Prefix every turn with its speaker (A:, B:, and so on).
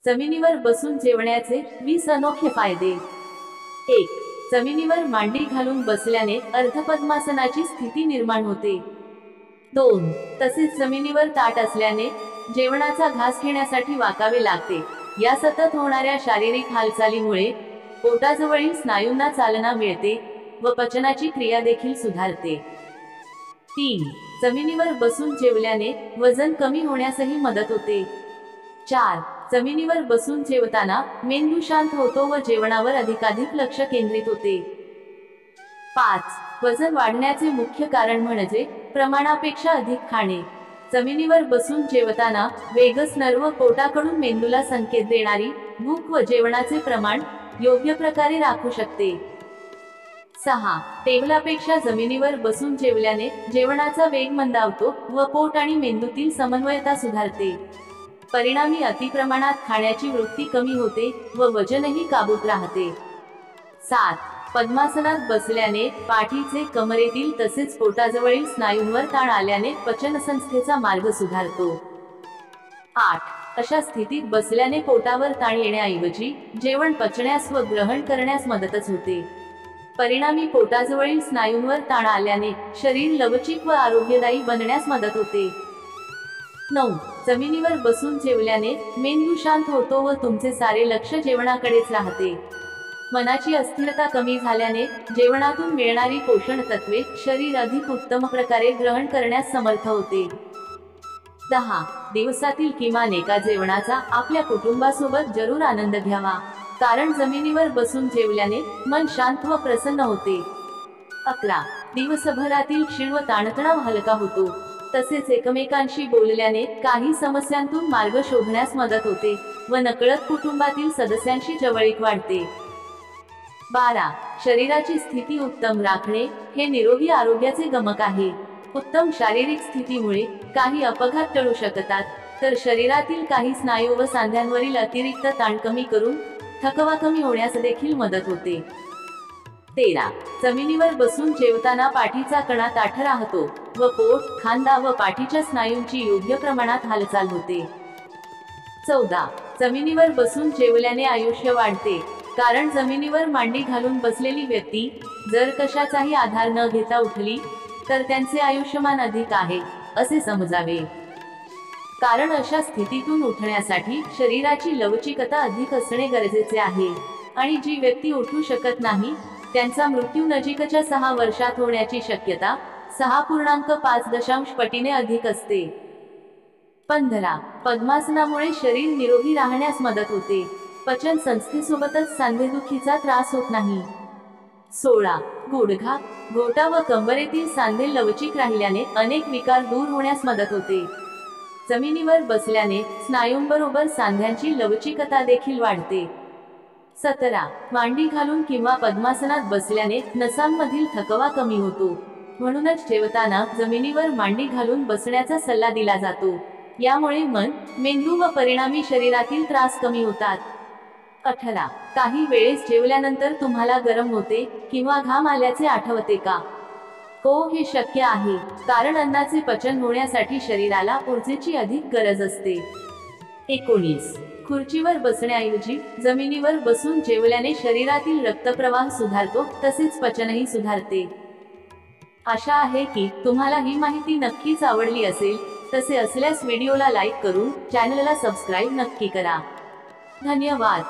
A: जमिनीवर बसून जेवण्याचे 20 अनोखे फायदे। 1. जमिनीवर मांडी घालून बसल्याने अर्धपद्मासनाची स्थिती निर्माण होते। 2. तसेच जमिनीवर ताट असल्याने जेवणाचा घास घेण्यासाठी वाकावे लागते। या सतत होणाऱ्या शारीरिक हालचालीमुळे पोटाजवळील स्नायूंना चालना मिळते व पचनाची क्रिया देखील सुधारते। 3. जमिनीवर बसून जेवल्याने वजन कमी होण्यासही मदत होते। 4. जमिनीवर बसून जेवताना मेंदू शांत होतो व जेवणावर अधिकाधिक लक्ष केंद्रित होते। 5. वजन वाढण्याचे मुख्य कारण म्हणजे प्रमाणापेक्षा अधिक खाणे। जमिनीवर बसून जेवताना वेगस नर्व पोटाकडून मेंदूला संकेत देणारी भूक व जेवणाचे प्रमाण योग्य प्रकारे राखू शकते। 6. टेबलापेक्षा जमिनीवर बसून जेवल्याने जेवणाचा वेग मंदावतो व पोट आणि मेंदूतील समन्वयता सुधारते। परिणामी अतिप्रमाणात खाण्याची वृत्ती कमी होते व वजनही काबूत राहते। 7. पद्मासनात बसल्याने पाठीचे, कमरेतील तसेच पोटाजवळील स्नायूंवर ताण आल्याने पचनसंस्थेचा मार्ग सुधारतो। 8. अशा स्थितीत बसल्याने पोटावर ताण येण्याऐवजी जेवण पचण्यास व ग्रहण करण्यास मदतच होते। परिणामी पोटाजवळील स्नायूंवर ताण आल्याने शरीर लवचिक व आरोग्यदायी बनण्यास मदत होते। 9. जमिनीवर बसून जेवल्याने मेंदू शांत होतो व तुमचे सारे लक्ष जेवणाकडेच राहते। मनाची अस्थिरता कमी झाल्याने जेवणातून मिळणारी पोषण तत्वे शरीर अधिक उत्तम प्रकारे ग्रहण करण्यास समर्थ होते। 10. दिवसातील किमान एका जेवणाचा आपल्या कुटुंबासोबत जरूर आनंद घ्यावा, कारण जमिनीवर बसून जेवल्याने मन शांत व प्रसन्न होते। 11. दिवसभरातील क्षीण व ताणतणाव हलका होतो, तसेच एकमेकांशी बोलल्याने काही समस्यांतून मार्ग शोधण्यास मदत होते व नकळत कुटुंबातील सदस्यांशी जवळीक वाढते। 12. शरीराची स्थिती उत्तम राखणे हे निरोगी आरोग्याचे गमक आहे। उत्तम शारीरिक स्थितीमुळे काही अपघात टळू शकतात, तर शरीरातील काही स्नायू व सांध्यांवरील अतिरिक्त ताण कमी करून थकवा कमी होण्यास देखील मदत होते। 13. जमिनीवर बसून जेवताना पाठीचा कणा ताठ राहतो व पोट, खांदा व पाठीच्या स्नायूंची योग्य प्रमाणात हालचाल होते। 14. जमिनीवर बसून जेवल्याने आयुष्य वाढते, कारण जमिनीवर मांडी घालून बसलेली व्यक्ती जर कशाचाही आधार न घेता उठली तर त्यांचे आयुष्यमान अधिक आहे असे समजावे। कारण अशा स्थितीतून उठण्यासाठी शरीराची लवचिकता अधिक असणे गरजेचे आहे आणि जी व्यक्ती उठू शकत नाही त्यांचा मृत्यू नजीकच्या 6 वर्षात होण्याची शक्यता 6.5 पटीने अधिक असते। 15. पद्मासनामुळे शरीर निरोगी राहण्यास मदत होते। पचन संस्थेसोबतच सांधेदुखीचा त्रास होत नाही। 16. गुडघा, घोटा व कंबरेतील सांधे लवचिक राहिल्याने अनेक विकार दूर होण्यास मदत होते। जमिनीवर बसल्याने स्नायूंबरोबर सांध्यांची लवचिकता देखील वाढते। 17. मांडी घालून किंवा पद्मासनात बसल्याने नसांमधील थकवा कमी होतो, म्हणूनच जेवताना जमिनीवर मांडी घालून बसण्याचा सल्ला दिला जातो। यामुळे मन, मेंदू व परिणामी शरीरातील त्रास कमी होतात। 18. काही वेळेस जेवल्यानंतर तुम्हाला गरम होते किंवा घाम आल्याचे आठवते का? हो, हे शक्य आहे, कारण अन्नाचे पचन होण्यासाठी शरीराला ऊर्जेची अधिक गरज असते। 19. खुर्चीवर बसण्याऐवजी जमिनीवर बसून जेवल्याने शरीरातील रक्तप्रवाह सुधारतो तसेच पचनही सुधारते। आशा आहे की तुम्हाला ही माहिती नक्कीच आवडली असेल। तसे असल्यास व्हिडिओला लाईक करून चॅनलला सबस्क्राईब नक्की करा। धन्यवाद।